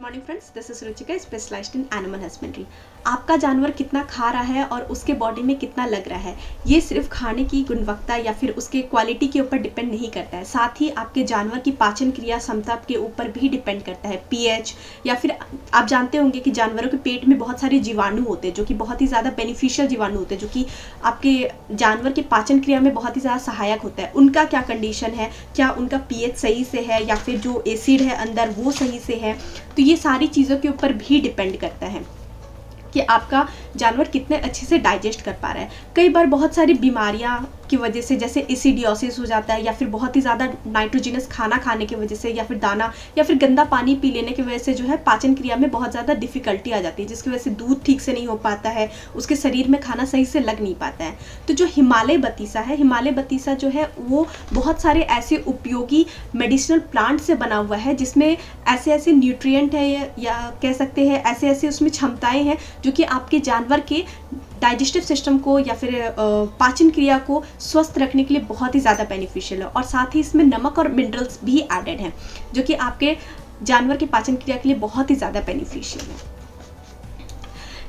Morning friends, this is Ruchika, specialized in animal husbandry. आपका जानवर कितना खा रहा है और उसके बॉडी में कितना लग रहा है, ये सिर्फ खाने की गुणवत्ता या फिर उसके क्वालिटी के ऊपर डिपेंड नहीं करता है, साथ ही आपके जानवर की पाचन क्रिया क्षमता के ऊपर भी डिपेंड करता है। पीएच या फिर आप जानते होंगे कि जानवरों के पेट में बहुत सारे जीवाणु होते हैं जो कि बहुत ही ज़्यादा बेनिफिशियल जीवाणु होते हैं, जो कि आपके जानवर की पाचन क्रिया में बहुत ही ज़्यादा सहायक होता है। उनका क्या कंडीशन है, क्या उनका पीएच सही से है या फिर जो एसिड है अंदर वो सही से है, तो ये सारी चीज़ों के ऊपर भी डिपेंड करता है कि आपका जानवर कितने अच्छे से डाइजेस्ट कर पा रहा है। कई बार बहुत सारी बीमारियां की वजह से, जैसे एसिडियोसिस हो जाता है या फिर बहुत ही ज़्यादा नाइट्रोजिनस खाना खाने की वजह से या फिर दाना या फिर गंदा पानी पी लेने की वजह से जो है पाचन क्रिया में बहुत ज़्यादा डिफिकल्टी आ जाती है, जिसकी वजह से दूध ठीक से नहीं हो पाता है, उसके शरीर में खाना सही से लग नहीं पाता है। तो जो हिमालय बतीसा है, हिमालय बतीसा जो है वो बहुत सारे ऐसे उपयोगी मेडिसिनल प्लांट से बना हुआ है, जिसमें ऐसे ऐसे न्यूट्रिएंट है या कह सकते हैं ऐसे ऐसे उसमें क्षमताएं हैं जो कि आपके जानवर के डाइजेस्टिव सिस्टम को या फिर पाचन क्रिया को स्वस्थ रखने के लिए बहुत ही ज़्यादा बेनिफिशियल है। और साथ ही इसमें नमक और मिनरल्स भी एडेड हैं जो कि आपके जानवर के पाचन क्रिया के लिए बहुत ही ज़्यादा बेनिफिशियल है,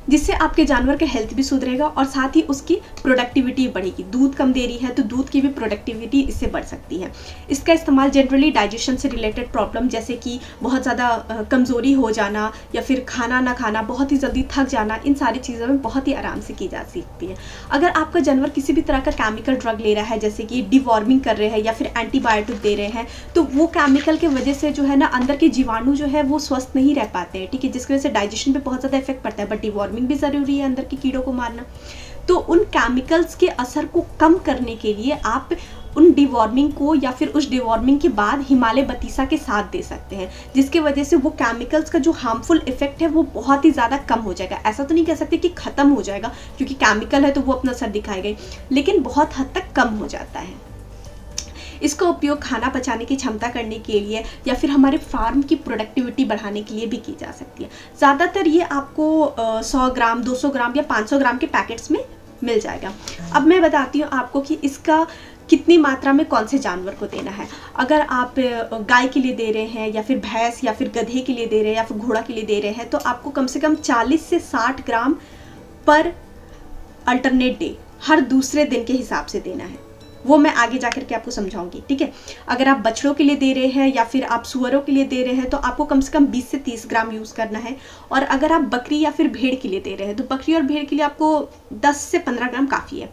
जिससे आपके जानवर का हेल्थ भी सुधरेगा और साथ ही उसकी प्रोडक्टिविटी बढ़ेगी। दूध कम दे रही है तो दूध की भी प्रोडक्टिविटी इससे बढ़ सकती है। इसका इस्तेमाल जनरली डाइजेशन से रिलेटेड प्रॉब्लम जैसे कि बहुत ज़्यादा कमज़ोरी हो जाना या फिर खाना ना खाना, बहुत ही जल्दी थक जाना, इन सारी चीज़ों में बहुत ही आराम से की जा सकती है। अगर आपका जानवर किसी भी तरह का केमिकल ड्रग ले रहा है, जैसे कि डिवॉर्मिंग कर रहे हैं या फिर एंटीबायोटिक दे रहे हैं, तो वो केमिकल की वजह से जो है ना अंदर के जीवाणु जो है वो स्वस्थ नहीं रह पाते हैं, ठीक है, जिसकी वजह से डाइजेशन पे बहुत ज़्यादा इफेक्ट पड़ता है। बट डिवॉर्मिंग भी ज़रूरी है अंदर के कीड़ों को मारना। तो उन केमिकल्स के असर को कम करने के लिए आप उन डिवॉर्मिंग को या फिर उस डिवॉर्मिंग के बाद हिमालय बतीसा के साथ दे सकते हैं, जिसके वजह से वो केमिकल्स का जो हार्मफुल इफेक्ट है वो बहुत ही ज़्यादा कम हो जाएगा। ऐसा तो नहीं कह सकते कि ख़त्म हो जाएगा, क्योंकि केमिकल है तो वो अपना असर दिखाएगा, लेकिन बहुत हद तक कम हो जाता है। इसका उपयोग खाना पचाने की क्षमता करने के लिए या फिर हमारे फार्म की प्रोडक्टिविटी बढ़ाने के लिए भी की जा सकती है। ज़्यादातर ये आपको 100 ग्राम, 200 ग्राम या 500 ग्राम के पैकेट्स में मिल जाएगा। अब मैं बताती हूँ आपको कि इसका कितनी मात्रा में कौन से जानवर को देना है। अगर आप गाय के लिए दे रहे हैं या फिर भैंस या फिर गधे के लिए दे रहे हैं या फिर घोड़ा के लिए दे रहे हैं, तो आपको कम से कम 40 से 60 ग्राम पर अल्टरनेट डे, हर दूसरे दिन के हिसाब से देना है। वो मैं आगे जाकर के आपको समझाऊंगी, ठीक है। अगर आप बछड़ों के लिए दे रहे हैं या फिर आप सुअरों के लिए दे रहे हैं तो आपको कम से कम 20 से 30 ग्राम यूज़ करना है। और अगर आप बकरी या फिर भेड़ के लिए दे रहे हैं तो बकरी और भेड़ के लिए आपको 10 से 15 ग्राम काफ़ी है।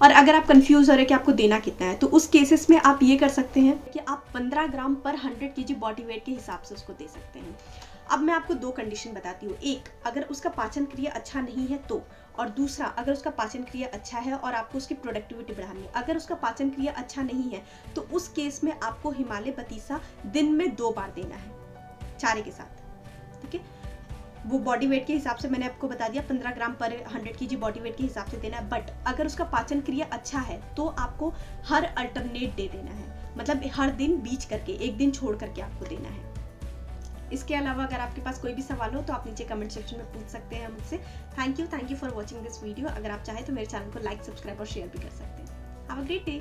और अगर आप कंफ्यूज हो रहे हैं कि आपको देना कितना है, तो उस केसेस में आप ये कर सकते हैं कि आप 15 ग्राम पर 100 kg बॉडी वेट के हिसाब से उसको दे सकते हैं। अब मैं आपको दो कंडीशन बताती हूँ, एक अगर उसका पाचन क्रिया अच्छा नहीं है तो, और दूसरा अगर उसका पाचन क्रिया अच्छा है और आपको उसकी प्रोडक्टिविटी बढ़ानी है। अगर उसका पाचन क्रिया अच्छा नहीं है तो उस केस में आपको हिमालय बतीसा दिन में 2 बार देना है चारे के साथ, ठीक है। वो बॉडी वेट के हिसाब से मैंने आपको बता दिया, 15 ग्राम पर 100 kg बॉडी वेट के हिसाब से देना है। बट अगर उसका पाचन क्रिया अच्छा है तो आपको हर अल्टरनेट दे देना है, मतलब हर दिन बीच करके, एक दिन छोड़ करके आपको देना है। इसके अलावा अगर आपके पास कोई भी सवाल हो तो आप नीचे कमेंट सेक्शन में पूछ सकते हैं मुझसे। Thank you for watching this video. अगर आप चाहें तो मेरे चैनल को लाइक, सब्सक्राइब और शेयर भी कर सकते हैं। Have a great day.